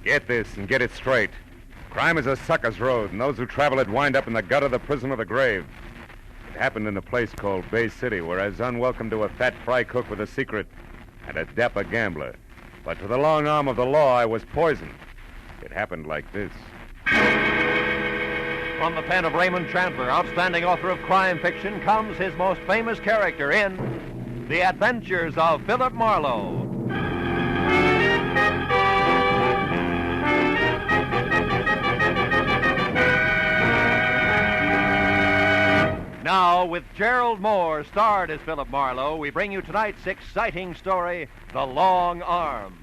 Get this and get it straight. Crime is a sucker's road, and those who travel it wind up in the gutter, the prison, or the grave. It happened in a place called Bay City, where I was unwelcome to a fat fry cook with a secret and a dapper gambler. But to the long arm of the law, I was poisoned. It happened like this. From the pen of Raymond Chandler, outstanding author of crime fiction, comes his most famous character in The Adventures of Philip Marlowe. Now, with Gerald Moore starred as Philip Marlowe, we bring you tonight's exciting story, The Long Arm.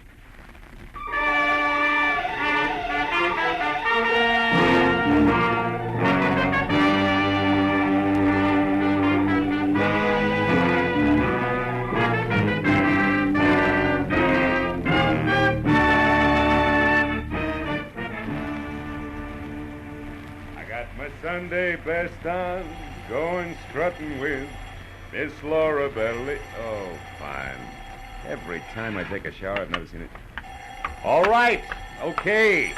I got my Sunday best on, going strutting with Miss Laura Belly. Oh, fine. Every time I take a shower, I've never seen it. All right. Okay.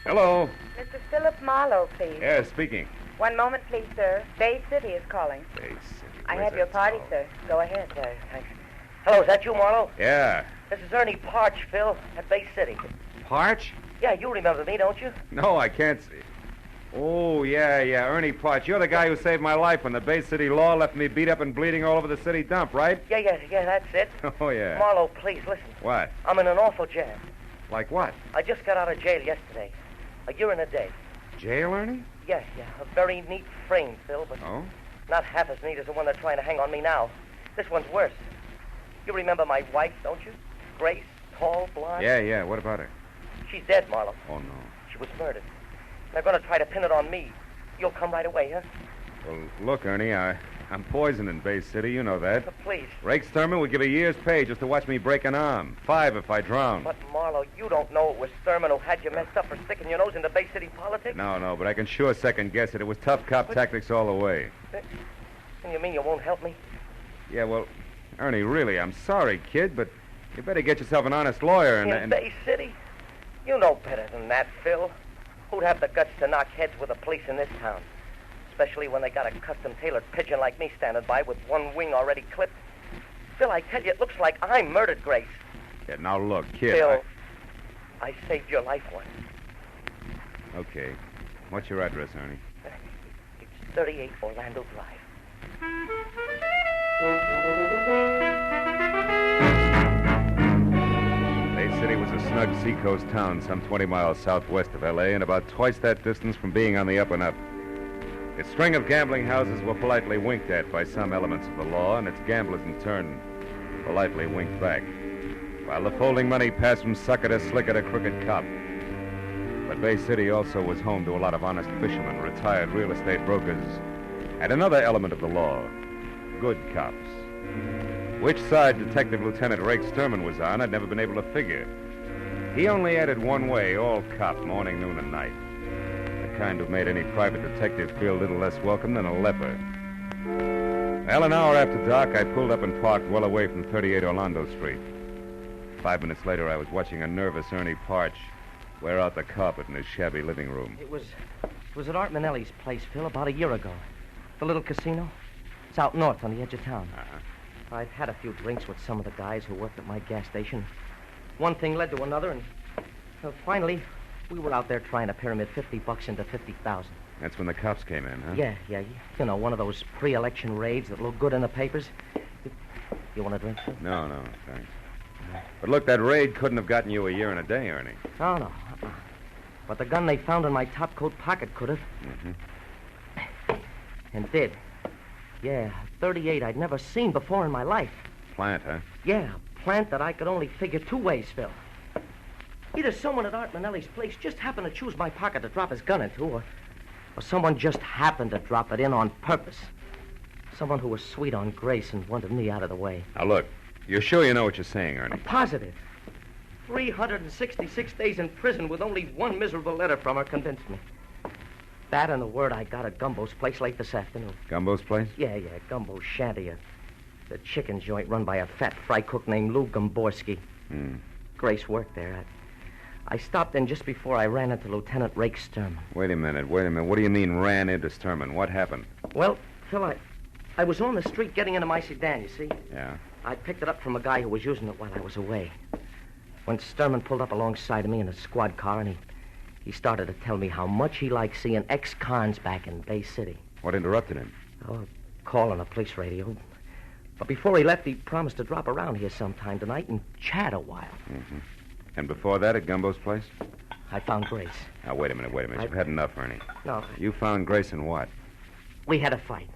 Hello. Mr. Philip Marlowe, please. Yeah, speaking. One moment, please, sir. Bay City is calling. Bay City. I Where's have your that party, town? sir. Go ahead. Thanks. Hello, is that you, Marlowe? Yeah. This is Ernie Parch, Phil, at Bay City. Parch? Yeah, you remember me, don't you? No, I can't see. Oh, yeah, Ernie Parch. You're the guy who saved my life when the Bay City law left me beat up and bleeding all over the city dump, right? Yeah, that's it. Oh, yeah. Marlowe, please, listen. What? I'm in an awful jam. Like what? I just got out of jail yesterday. A year and a day. Jail, Ernie? Yeah. A very neat frame, Phil, but Oh? not half as neat as the one they're trying to hang on me now. This one's worse. You remember my wife, don't you? Grace, tall, blonde. Yeah. What about her? She's dead, Marlowe. Oh, no. She was murdered. They're going to try to pin it on me. You'll come right away, huh? Well, look, Ernie, I'm poisoned in Bay City. You know that. Please. Rake Sturman would give a year's pay just to watch me break an arm. 5 if I drown. But, Marlowe, you don't know it was Thurman who had you messed up for sticking your nose into Bay City politics? No, but I can sure second guess it. It was tough cop tactics all the way. And you mean you won't help me? Yeah, well, Ernie, really, I'm sorry, kid, but you better get yourself an honest lawyer In Bay City? You know better than that, Phil. Who'd have the guts to knock heads with the police in this town? Especially when they got a custom-tailored pigeon like me standing by with one wing already clipped. Phil, I tell you, it looks like I murdered Grace. Yeah, now look, kid. Phil, I saved your life once. Okay. What's your address, Ernie? It's 38 Orlando Drive. Bay City was a snug seacoast town some 20 miles southwest of L.A. and about twice that distance from being on the up and up. Its string of gambling houses were politely winked at by some elements of the law, and its gamblers, in turn, politely winked back, while the folding money passed from sucker to slicker to crooked cop. But Bay City also was home to a lot of honest fishermen, retired real estate brokers, and another element of the law, good cops. Which side Detective Lieutenant Rake Sturman was on, I'd never been able to figure. He only added one way, all cop, morning, noon, and night. The kind who made any private detective feel little less welcome than a leper. Well, an hour after dark, I pulled up and parked well away from 38 Orlando Street. 5 minutes later, I was watching a nervous Ernie Parch wear out the carpet in his shabby living room. It was at Art Manelli's place, Phil, about a year ago. The little casino. It's out north on the edge of town. Uh-huh. I'd had a few drinks with some of the guys who worked at my gas station. One thing led to another, and finally, we were out there trying to pyramid $50 into $50,000. That's when the cops came in, huh? Yeah. You know, one of those pre-election raids that look good in the papers. You want a drink, Phil? No, thanks. But look, that raid couldn't have gotten you a year and a day, Ernie. Oh, no. But the gun they found in my topcoat pocket could have. Mm-hmm. And did. Yeah, 38 I'd never seen before in my life. Plant, huh? Yeah, a plant that I could only figure two ways, Phil. Either someone at Art Manelli's place just happened to choose my pocket to drop his gun into, or someone just happened to drop it in on purpose. Someone who was sweet on Grace and wanted me out of the way. Now, look, you're sure you know what you're saying, Ernie? I'm positive. 366 days in prison with only one miserable letter from her convinced me. That and the word I got at Gumbo's place late this afternoon. Gumbo's place? Yeah, Gumbo's shanty. The chicken joint run by a fat fry cook named Lou Gomborski. Hmm. Grace worked there. I stopped in just before I ran into Lieutenant Rake Sturman. Wait a minute. What do you mean ran into Sturman? What happened? Well, Phil, I was on the street getting into my sedan, you see? Yeah. I picked it up from a guy who was using it while I was away. When Sturman pulled up alongside of me in a squad car, and he started to tell me how much he liked seeing ex-cons back in Bay City. What interrupted him? Oh, a call on the police radio. But before he left, he promised to drop around here sometime tonight and chat a while. Mm-hmm. And before that, at Gumbo's place? I found Grace. Now, wait a minute. You've had enough, Ernie. No. You found Grace in what? We had a fight.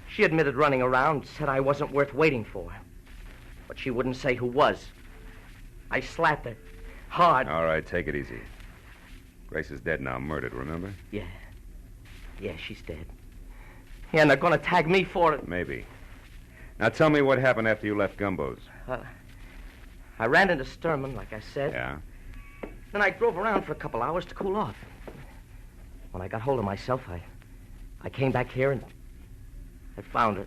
She admitted running around, said I wasn't worth waiting for. But she wouldn't say who was. I slapped her. Hard. All right, take it easy. Grace is dead now, murdered, remember? Yeah. Yeah, she's dead. Yeah, and they're going to tag me for it. Maybe. Now, tell me what happened after you left Gumbo's. I ran into Sturman, like I said. Yeah? Then I drove around for a couple hours to cool off. When I got hold of myself, I came back here and I found her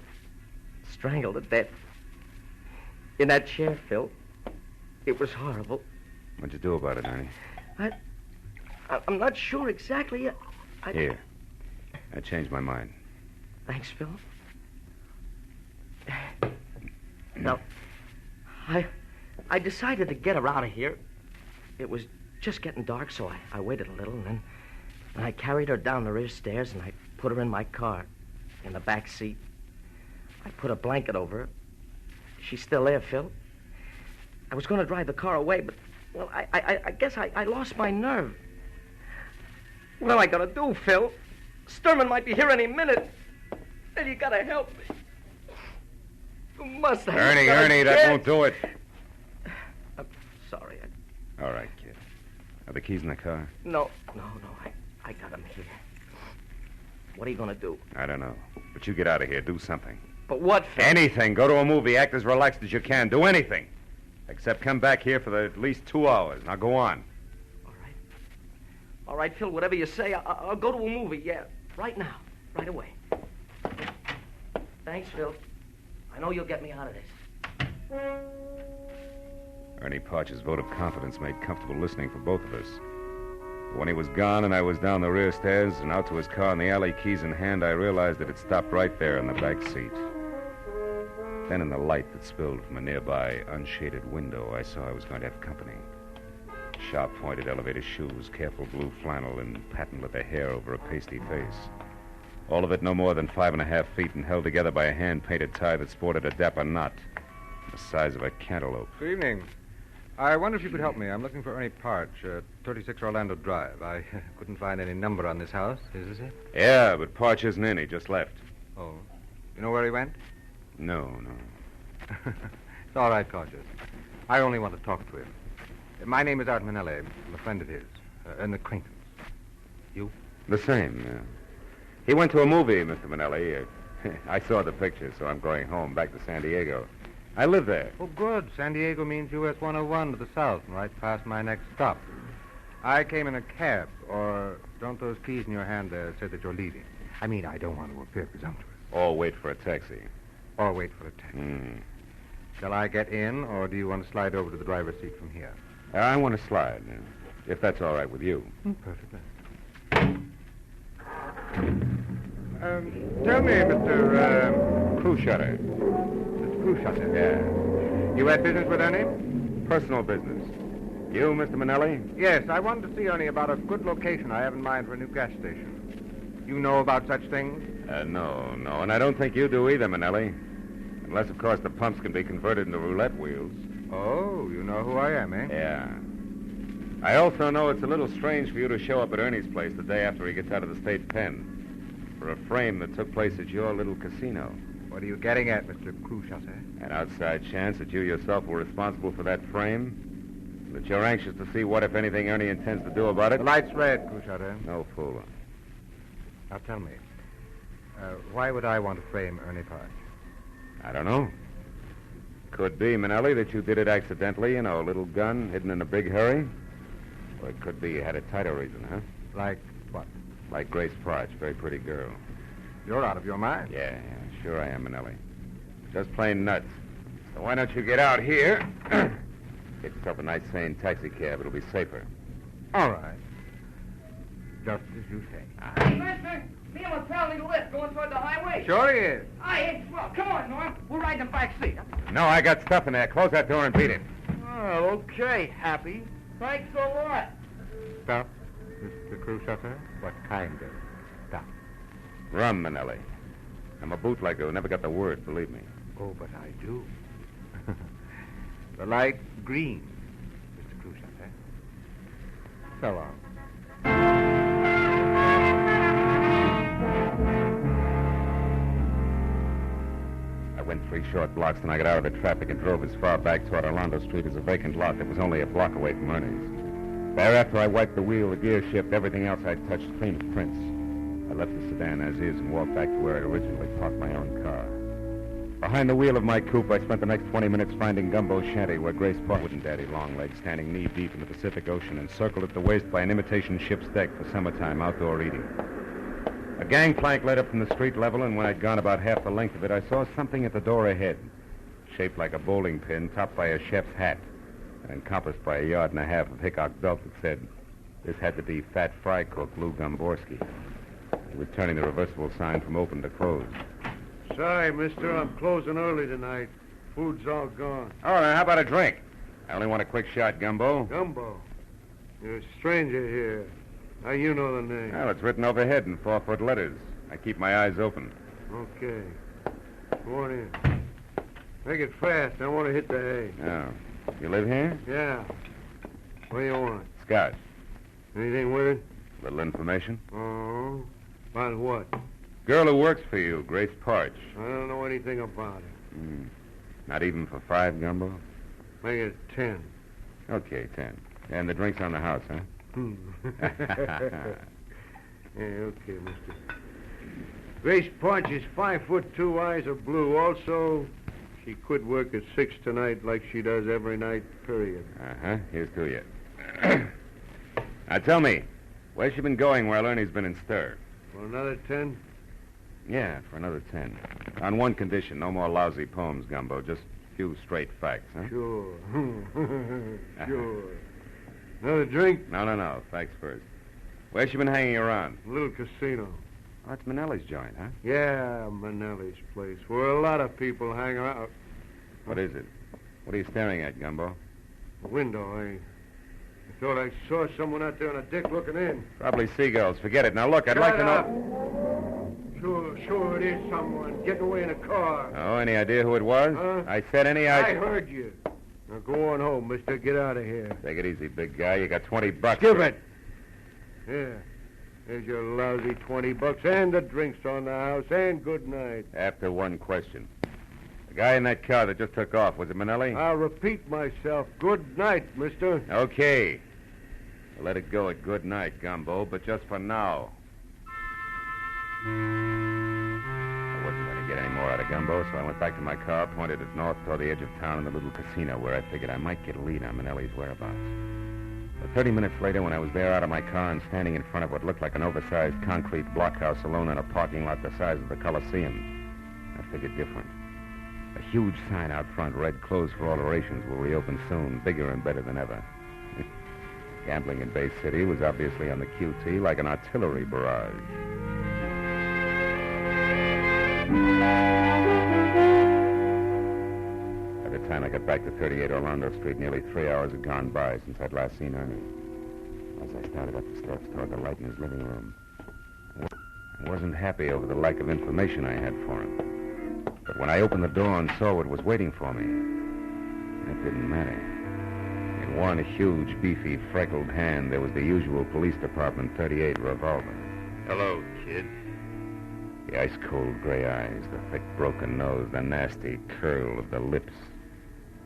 strangled to death. In that chair, Phil. It was horrible. What'd you do about it, Ernie? I'm not sure exactly. Here. I changed my mind. Thanks, Phil. No. I decided to get her out of here. It was just getting dark, so I waited a little, and then I carried her down the rear stairs, and I put her in my car, in the back seat. I put a blanket over her. She's still there, Phil. I was going to drive the car away, but, well, I guess I lost my nerve. What am I going to do, Phil? Sturman might be here any minute. And you got to help me. You must. Ernie, that won't do it. I'm sorry. All right, kid. Are the keys in the car? No. I got them here. What are you going to do? I don't know. But you get out of here. Do something. But what, Phil? Anything. Go to a movie. Act as relaxed as you can. Do anything. Except come back here for at least 2 hours. Now go on. All right, Phil, whatever you say, I'll go to a movie, yeah. Right now. Right away. Thanks, Phil. I know you'll get me out of this. Ernie Parch's vote of confidence made comfortable listening for both of us. But when he was gone and I was down the rear stairs and out to his car in the alley, keys in hand, I realized that it stopped right there in the back seat. Then in the light that spilled from a nearby unshaded window, I saw I was going to have company. Sharp-pointed elevator shoes, careful blue flannel, and patent leather hair over a pasty face. All of it no more than 5.5 feet and held together by a hand-painted tie that sported a dapper knot the size of a cantaloupe. Good evening. I wonder if you could help me. I'm looking for Ernie Parch, 36 Orlando Drive. I couldn't find any number on this house. Is this it? Yeah, but Parch isn't in. He just left. Oh. You know where he went? No. It's all right, Cautious. I only want to talk to him. My name is Art Manelli. I'm a friend of his. An acquaintance. You? The same, yeah. He went to a movie, Mr. Manelli. I saw the picture, so I'm going home, back to San Diego. I live there. Oh, good. San Diego means US 101 to the south, and right past my next stop. I came in a cab, or don't those keys in your hand there say that you're leaving? I mean, I don't want to appear presumptuous. Or wait for a taxi. Or wait for a taxi. Shall I get in, or do you want to slide over to the driver's seat from here? I want to slide, if that's all right with you. Perfectly. Tell me, Mr. Cruishutter. Mr. Cruishutter. Yeah. You had business with Ernie? Personal business. You, Mr. Manelli? Yes, I wanted to see Ernie about a good location I have in mind for a new gas station. You know about such things? No, and I don't think you do either, Manelli. Unless, of course, the pumps can be converted into roulette wheels. Oh, you know who I am, eh? Yeah. I also know it's a little strange for you to show up at Ernie's place the day after he gets out of the state pen for a frame that took place at your little casino. What are you getting at, Mr. Cruishutter? An outside chance that you yourself were responsible for that frame? That you're anxious to see what, if anything, Ernie intends to do about it? The light's red, Cruishutter. No fool. Now tell me, why would I want to frame Ernie Parch? I don't know. Could be, Manelli, that you did it accidentally, a little gun hidden in a big hurry. Or it could be you had a tighter reason, huh? Like what? Like Grace Parch, very pretty girl. You're out of your mind. Yeah, sure I am, Manelli. Just plain nuts. So why don't you get out here? Get yourself a nice, sane taxi cab. It'll be safer. All right. Just as you say. Hey, mister, me and my pal need a lift going toward the highway. Sure he is. Hey, well, come on, Norm. We'll ride in the back seat. No, I got stuff in there. Close that door and beat it. Oh, okay, Happy. Thanks a lot. Stuff, Mr. Crew Shutter? What kind of stuff? Rum, Manelli. I'm a bootlegger who never got the word, believe me. Oh, but I do. The light green, Mr. Crew Shutter. So long. I went 3 short blocks, then I got out of the traffic and drove as far back toward Orlando Street as a vacant lot that was only a block away from Ernie's. Thereafter, I wiped the wheel, the gear shift, everything else I'd touched clean as prints. I left the sedan as is and walked back to where I'd originally parked my own car. Behind the wheel of my coupe, I spent the next 20 minutes finding Gumbo's shanty where Grace Park and Daddy Longlegs, standing knee-deep in the Pacific Ocean, encircled at the waist by an imitation ship's deck for summertime outdoor eating. A gangplank led up from the street level, and when I'd gone about half the length of it, I saw something at the door ahead, shaped like a bowling pin, topped by a chef's hat, and encompassed by 1.5 yards of Hickok belt that said, "This had to be Fat Fry Cook Lou Gomborski." He was turning the reversible sign from open to closed. Sorry, mister, I'm closing early tonight. Food's all gone. Oh, now how about a drink? I only want a quick shot, Gumbo. Gumbo, you're a stranger here. How you know the name? Well, it's written overhead in 4-foot letters. I keep my eyes open. Okay. Go on in. Make it fast. I want to hit the hay. Oh. You live here? Yeah. What do you want? Scotch. Anything with it? Little information. Oh. About what? Girl who works for you, Grace Parch. I don't know anything about it. Not even for 5, Gumbo? Make it 10. Okay, 10. And the drink's on the house, huh? Yeah, okay, mister. Grace Parch is 5'2", eyes are blue. Also, she quit work at 6 tonight like she does every night, period. Uh-huh. Here's to you. Now, tell me, where's she been going while Ernie's been in stir? For another 10? Yeah, for another 10. On one condition, no more lousy poems, Gumbo. Just a few straight facts, huh? Sure. Sure. Another drink? No. Facts first. Where's she been hanging around? A little casino. Oh, that's Manelli's joint, huh? Yeah, Manelli's place, where a lot of people hang out. What is it? What are you staring at, Gumbo? A window, I thought I saw someone out there on a deck looking in. Probably seagulls. Forget it. Now, look, I'd like to know... Sure, it is someone getting away in a car. Oh, any idea who it was? Huh? I said any I idea... heard you. Now go on home, mister. Get out of here. Take it easy, big guy. You got $20. Give it. Yeah. There's your lousy $20 and the drinks on the house, and good night. After one question. The guy in that car that just took off, was it Manelli? I'll repeat myself. Good night, mister. Okay. We'll let it go at good night, Gumbo, but just for now. I wasn't going to get any more out of Gumbo, so I went back to my car, pointed it north toward the edge of town in the little casino where I figured I might get a lead on Manelli's whereabouts. But 30 minutes later, when I was there out of my car and standing in front of what looked like an oversized concrete blockhouse alone in a parking lot the size of the Coliseum, I figured different. A huge sign out front read, "Closed for alterations, will reopen soon, bigger and better than ever." Gambling in Bay City was obviously on the QT like an artillery barrage. By the time I got back to 38 Orlando Street, nearly 3 hours had gone by since I'd last seen Ernie. As I started up the steps toward the light in his living room, I wasn't happy over the lack of information I had for him. But when I opened the door and saw what was waiting for me, it didn't matter. In one huge, beefy, freckled hand, there was the usual police department .38 revolver. Hello, kid. The ice-cold gray eyes, the thick, broken nose, the nasty curl of the lips,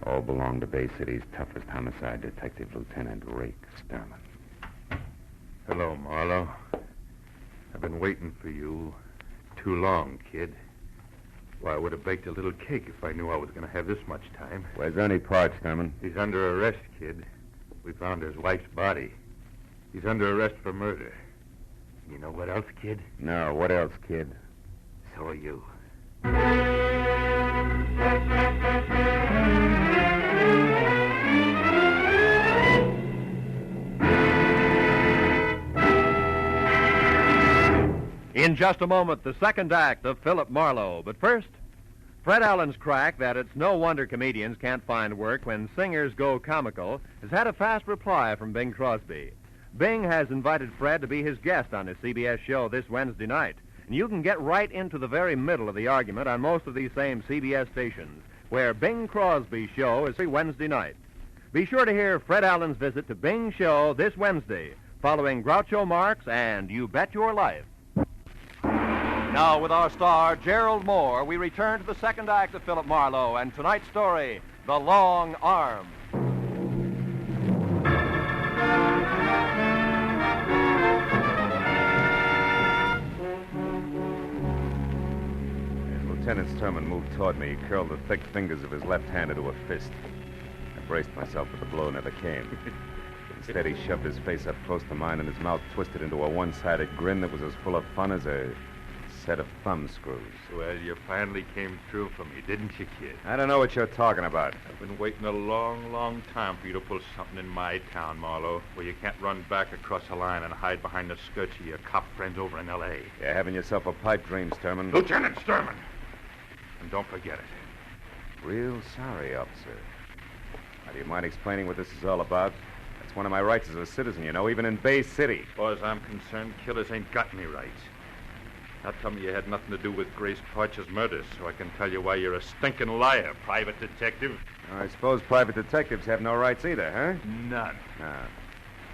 all belonged to Bay City's toughest homicide detective, Lieutenant Rake Sterling. Hello, Marlowe. I've been waiting for you too long, kid. Why, I would have baked a little cake if I knew I was going to have this much time. Where's Ernie Parch, Sterling? He's under arrest, kid. We found his wife's body. He's under arrest for murder. You know what else, kid? No, what else, kid? So are you. In just a moment, the second act of Philip Marlowe. But first, Fred Allen's crack that it's no wonder comedians can't find work when singers go comical has had a fast reply from Bing Crosby. Bing has invited Fred to be his guest on his CBS show this Wednesday night. And you can get right into the very middle of the argument on most of these same CBS stations, where Bing Crosby's show is every Wednesday night. Be sure to hear Fred Allen's visit to Bing's show this Wednesday, following Groucho Marx and You Bet Your Life. Now, with our star, Gerald Moore, we return to the second act of Philip Marlowe and tonight's story, The Long Arm. As Lieutenant Sturman moved toward me, he curled the thick fingers of his left hand into a fist. I braced myself, but the blow never came. Instead, he shoved his face up close to mine, and his mouth twisted into a one-sided grin that was as full of fun as a set of thumb screws. Well, you finally came through for me, didn't you, kid? I don't know what you're talking about. I've been waiting a long, long time for you to pull something in my town, Marlowe, where you can't run back across the line and hide behind the skirts of your cop friends over in L.A. You're having yourself a pipe dream, Sturman. Lieutenant Sturman! And don't forget it. Real sorry, officer. Now, do you mind explaining what this is all about? That's one of my rights as a citizen, you know, even in Bay City. As far as I'm concerned, killers ain't got any rights. Now tell me you had nothing to do with Grace Parch's murder, so I can tell you why you're a stinking liar, private detective. I suppose private detectives have no rights either, huh? None. Ah.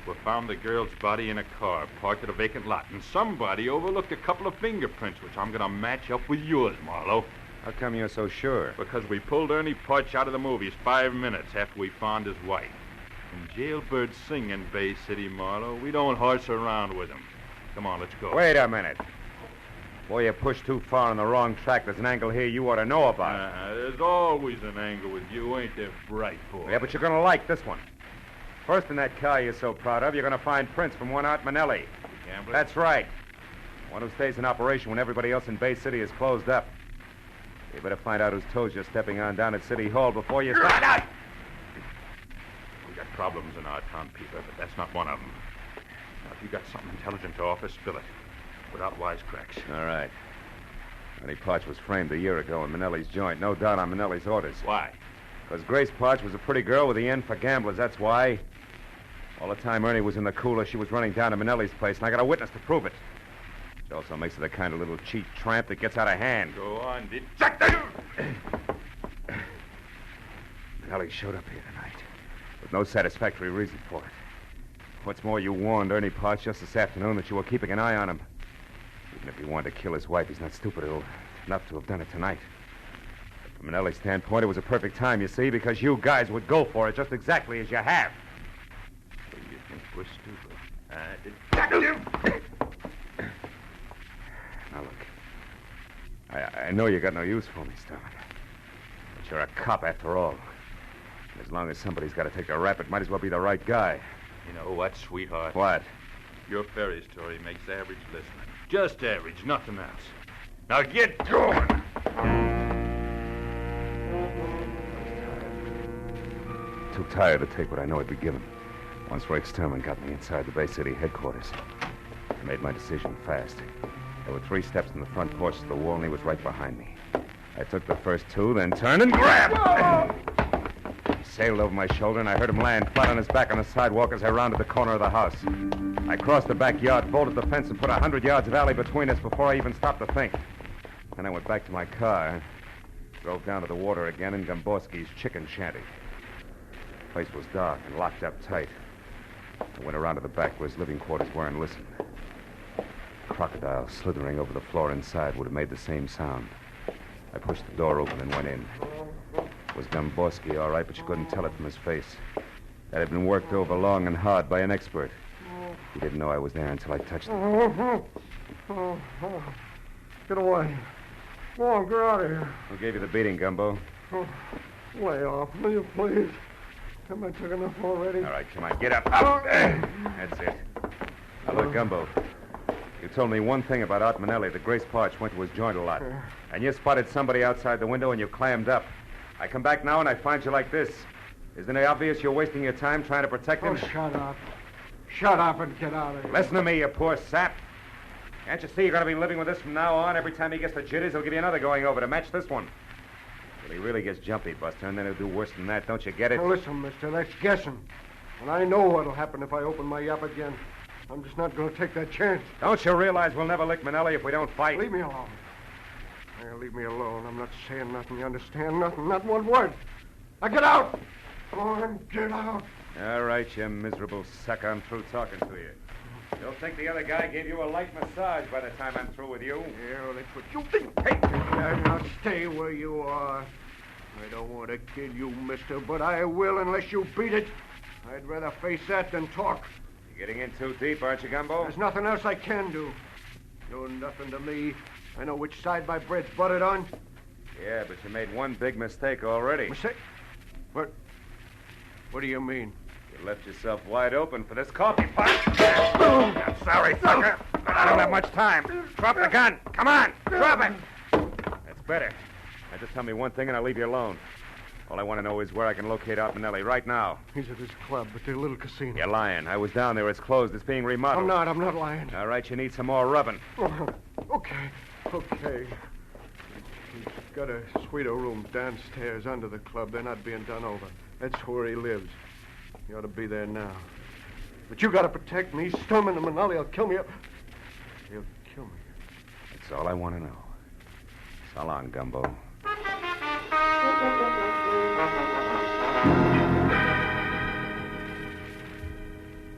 We found the girl's body in a car parked at a vacant lot, and somebody overlooked a couple of fingerprints, which I'm going to match up with yours, Marlowe. How come you're so sure? Because we pulled Ernie Parch out of the movies 5 minutes after we found his wife. And jailbirds sing in Bay City, Marlowe. We don't horse around with them. Come on, let's go. Wait a minute. Boy, you pushed too far on the wrong track. There's an angle here you ought to know about. There's always an angle with you, ain't there, bright boy? Yeah, but you're going to like this one. First, in that car you're so proud of, you're going to find prints from one Art Manelli. Gambler? That's right. One who stays in operation when everybody else in Bay City is closed up. You better find out whose toes you're stepping on down at City Hall before you start. We got problems in our town, Peter, but that's not one of them. Now, if you got something intelligent to offer, spill it. Without wisecracks. All right. Ernie Parch was framed a year ago in Manelli's joint. No doubt on Manelli's orders. Why? Because Grace Parch was a pretty girl with the end for gamblers. That's why. All the time Ernie was in the cooler, she was running down to Manelli's place, and I got a witness to prove it. Which also makes her the kind of little cheap tramp that gets out of hand. Go on, did... Manelli showed up here tonight with no satisfactory reason for it. What's more, you warned Ernie Parch just this afternoon that you were keeping an eye on him. Even if he wanted to kill his wife, he's not stupid enough to have done it tonight. But from Manelli's standpoint, it was a perfect time, you see, because you guys would go for it just exactly as you have. So you think we're stupid? Now, look. I know you got no use for me, Sturman. But you're a cop after all. And as long as somebody's got to take the rap, it might as well be the right guy. You know what, sweetheart? What? Your fairy story makes average listening. Just average, nothing else. Now get going! Too tired to take what I know I'd be given. Once Rick Sturman got me inside the Bay City headquarters, I made my decision fast. There were 3 steps in the front porch to the wall, and he was right behind me. I took the first 2, then turned and grabbed. He sailed over my shoulder, and I heard him land flat on his back on the sidewalk as I rounded the corner of the house. I crossed the backyard, bolted the fence, and put 100 yards of alley between us before I even stopped to think. Then I went back to my car, drove down to the water again in Gomborski's chicken shanty. The place was dark and locked up tight. I went around to the back where his living quarters were and listened. A crocodile slithering over the floor inside would have made the same sound. I pushed the door open and went in. It was Gomborski, all right, but you couldn't tell it from his face. That had been worked over long and hard by an expert. He didn't know I was there until I touched him. Get away. Come on, get out of here. Who gave you the beating, Gumbo? Lay off, will you, please? Haven't I took enough already? All right, come on, get up. Up. That's it. Now, look, Gumbo. You told me one thing about Art Manelli, that Grace Parch went to his joint a lot. And you spotted somebody outside the window and you clammed up. I come back now and I find you like this. Isn't it obvious you're wasting your time trying to protect him? Oh, shut up. Shut up and get out of here. Listen to me, you poor sap. Can't you see you're going to be living with this from now on? Every time he gets the jitters, he'll give you another going over to match this one. Till he really gets jumpy, Buster, and then he'll do worse than that. Don't you get it? Now, listen, mister, that's guessing. And I know what'll happen if I open my yap again. I'm just not going to take that chance. Don't you realize we'll never lick Manelli if we don't fight? Leave me alone. Leave me alone. I'm not saying nothing. You understand? Nothing. Not one word. Now get out. Go on, get out. All right, you miserable sucker. I'm through talking to you. You'll think the other guy gave you a light massage by the time I'm through with you. Yeah, well, that's what you think. Hey, now stay where you are. I don't want to kill you, mister, but I will unless you beat it. I'd rather face that than talk. You're getting in too deep, aren't you, Gumbo? There's nothing else I can do. You're nothing to me. I know which side my bread's buttered on. Yeah, but you made one big mistake already. Mistake? What? What do you mean? You left yourself wide open for this coffee pot. I'm sorry, sucker, but I don't have much time. Drop the gun. Come on, drop it. That's better. Now just tell me one thing and I'll leave you alone. All I want to know is where I can locate Art Manelli right now. He's at his club, at the little casino. You're lying. I was down there. It's closed. It's being remodeled. I'm not lying. All right, you need some more rubbing. Okay. He's got a suite of rooms downstairs under the club. They're not being done over. That's where he lives. He ought to be there now. But you got to protect me. He's storming the Manelli. He'll kill me. He'll kill me. That's all I want to know. So long, Gumbo.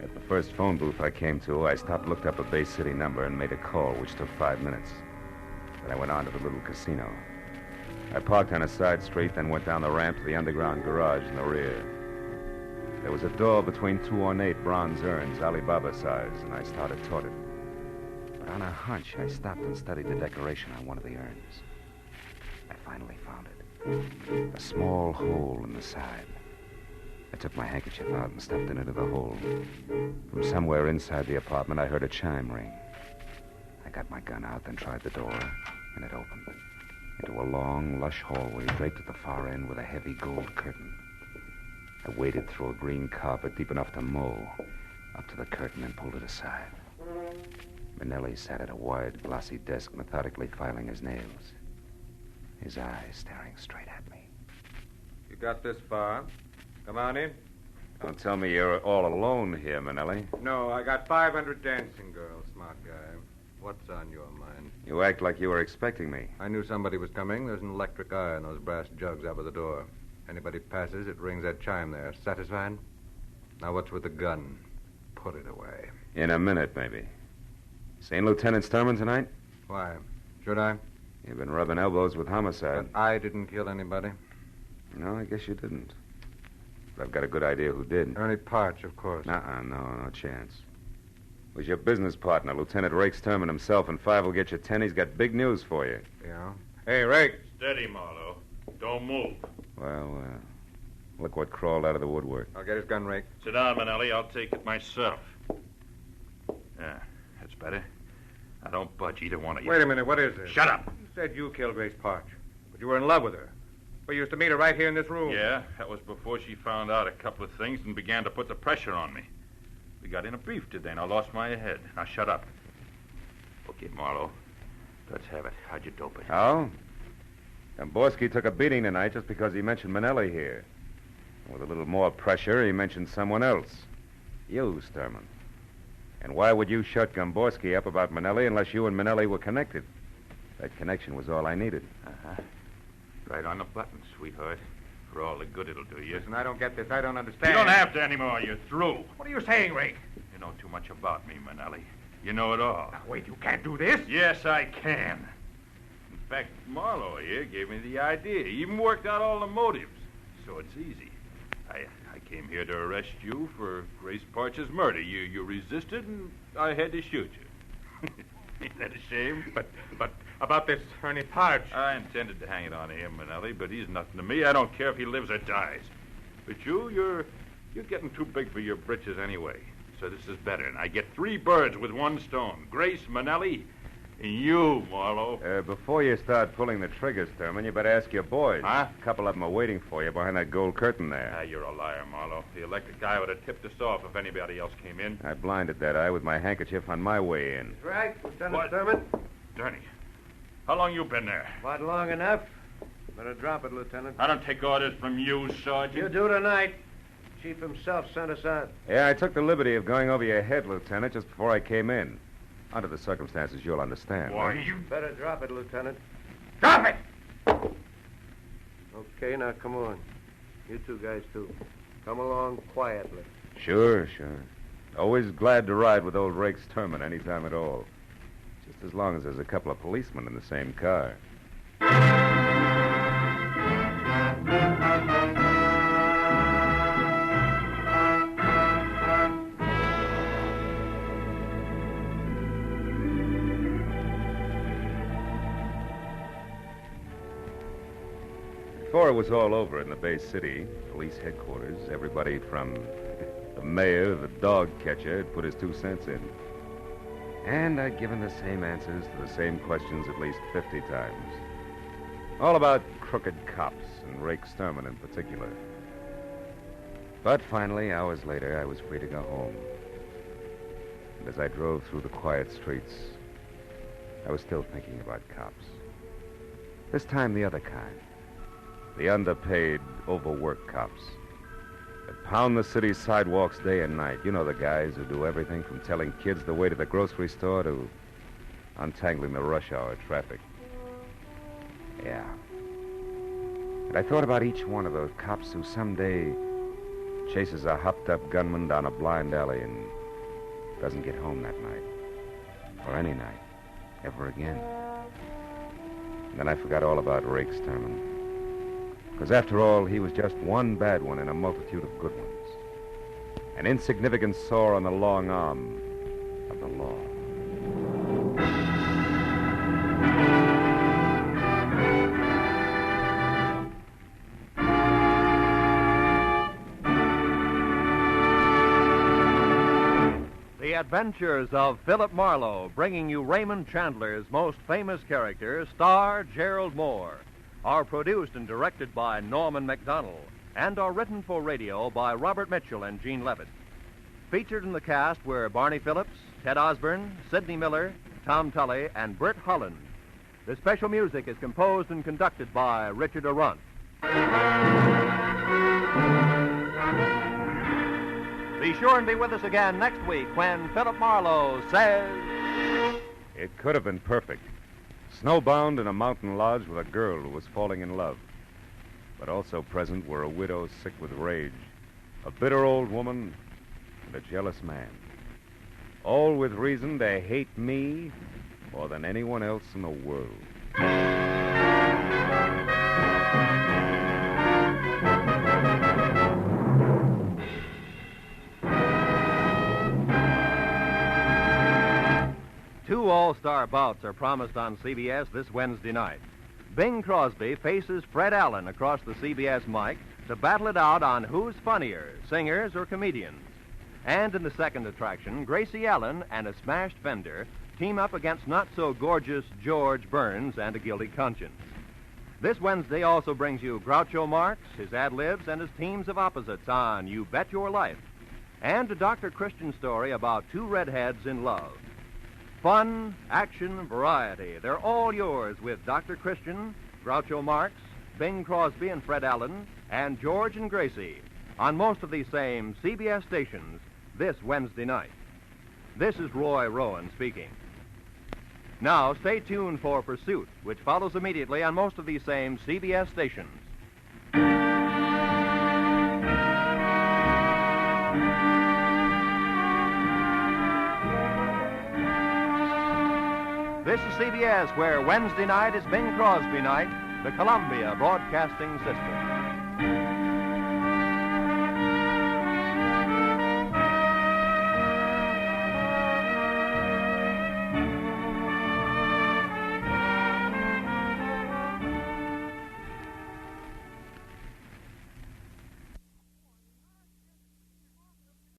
At the first phone booth I came to, I stopped, looked up a Bay City number, and made a call, which took 5 minutes. Then I went on to the little casino. I parked on a side street, then went down the ramp to the underground garage in the rear. There was a door between two ornate bronze urns, Alibaba size, and I started toward it. But on a hunch, I stopped and studied the decoration on one of the urns. I finally found it. A small hole in the side. I took my handkerchief out and stuffed it into the hole. From somewhere inside the apartment, I heard a chime ring. I got my gun out, then tried the door, and it opened. Into a long, lush hallway draped at the far end with a heavy gold curtain. I waded through a green carpet deep enough to mow, up to the curtain and pulled it aside. Manelli sat at a wide, glossy desk, methodically filing his nails. His eyes staring straight at me. You got this far. Come on in. Don't tell me you're all alone here, Manelli. No, I got 500 dancing girls, smart guy. What's on your mind? You act like you were expecting me. I knew somebody was coming. There's an electric eye on those brass jugs over the door. Anybody passes, it rings that chime there. Satisfied? Now what's with the gun? Put it away. In a minute, maybe. Seen Lieutenant Sturman tonight? Why? Should I? You've been rubbing elbows with homicide. But I didn't kill anybody. No, I guess you didn't. But I've got a good idea who did. Ernie Parch, of course. No chance. It was your business partner, Lieutenant Rake Sturman himself, and 5 will get you 10. He's got big news for you. Yeah? Hey, Rake. Steady, Marlowe. Don't move. Well, look what crawled out of the woodwork. I'll get his gun, Rake. Sit down, Manelli. I'll take it myself. Yeah, that's better. Now, don't budge, either one of you. Wait a minute. What is this? Shut up. You said you killed Grace Parch. But you were in love with her. We used to meet her right here in this room. Yeah, that was before she found out a couple of things and began to put the pressure on me. We got in a beef today, and I lost my head. Now, shut up. Okay, Marlowe. Let's have it. How'd you dope it? Oh? Gamborski took a beating tonight just because he mentioned Manelli here. With a little more pressure, he mentioned someone else. You, Sturman. And why would you shut Gamborski up about Manelli unless you and Manelli were connected? That connection was all I needed. Uh-huh. Right on the button, sweetheart. For all the good it'll do you. Listen, I don't get this. I don't understand. You don't have to anymore. You're through. What are you saying, Rake? You know too much about me, Manelli. You know it all. Now, wait, you can't do this. Yes, I can. In fact, Marlowe here gave me the idea. He even worked out all the motives. So it's easy. I came here to arrest you for Grace Parch's murder. You resisted, and I had to shoot you. Ain't that a shame? But about this Ernie Parch. I intended to hang it on him, Manelli, but he's nothing to me. I don't care if he lives or dies. But you're getting too big for your britches anyway. So this is better, and I get 3 birds with 1 stone. Grace, Manelli, And you, Marlowe. Before you start pulling the trigger, Sturman, you better ask your boys. Huh? A couple of them are waiting for you behind that gold curtain there. Ah, you're a liar, Marlowe. The electric guy would have tipped us off if anybody else came in. I blinded that eye with my handkerchief on my way in. Right, Lieutenant What? Sturman. Dirty. How long you been there? About long enough. Better drop it, Lieutenant. I don't take orders from you, Sergeant. You do tonight. Chief himself sent us out. Yeah, I took the liberty of going over your head, Lieutenant, just before I came in. Under the circumstances, you'll understand. Why, right? you... Better drop it, Lieutenant. Drop it! Okay, now come on. You two guys, too. Come along quietly. Sure. Always glad to ride with old Rake Sturman any time at all. Just as long as there's a couple of policemen in the same car. Before it was all over in the Bay City, police headquarters, everybody from the mayor, the dog catcher, had put his 2 cents in. And I'd given the same answers to the same questions at least 50 times. All about crooked cops, and Rake Sturman in particular. But finally, hours later, I was free to go home. And as I drove through the quiet streets, I was still thinking about cops. This time, the other kind. The underpaid, overworked cops that pound the city's sidewalks day and night. You know the guys who do everything from telling kids the way to the grocery store to untangling the rush hour traffic. Yeah. And I thought about each one of those cops who someday chases a hopped-up gunman down a blind alley and doesn't get home that night. Or any night. Ever again. And then I forgot all about Rake Sturman. Because after all, he was just one bad one in a multitude of good ones. An insignificant sore on the long arm of the law. The Adventures of Philip Marlowe, bringing you Raymond Chandler's most famous character, star Gerald Moore, are produced and directed by Norman MacDonald and are written for radio by Robert Mitchell and Gene Levitt. Featured in the cast were Barney Phillips, Ted Osborne, Sidney Miller, Tom Tully, and Bert Holland. The special music is composed and conducted by Richard Arant. Be sure and be with us again next week when Philip Marlowe says... It could have been perfect. Snowbound in a mountain lodge with a girl who was falling in love. But also present were a widow sick with rage, a bitter old woman, and a jealous man. All with reason to hate me more than anyone else in the world. Two all-star bouts are promised on CBS this Wednesday night. Bing Crosby faces Fred Allen across the CBS mic to battle it out on who's funnier, singers or comedians. And in the second attraction, Gracie Allen and a smashed fender team up against not-so-gorgeous George Burns and a guilty conscience. This Wednesday also brings you Groucho Marx, his ad-libs, and his teams of opposites on You Bet Your Life, and a Dr. Christian story about two redheads in love. Fun, action, variety. They're all yours with Dr. Christian, Groucho Marx, Bing Crosby and Fred Allen, and George and Gracie on most of these same CBS stations this Wednesday night. This is Roy Rowan speaking. Now, stay tuned for Pursuit, which follows immediately on most of these same CBS stations. This is CBS, where Wednesday night is Bing Crosby night, the Columbia Broadcasting System.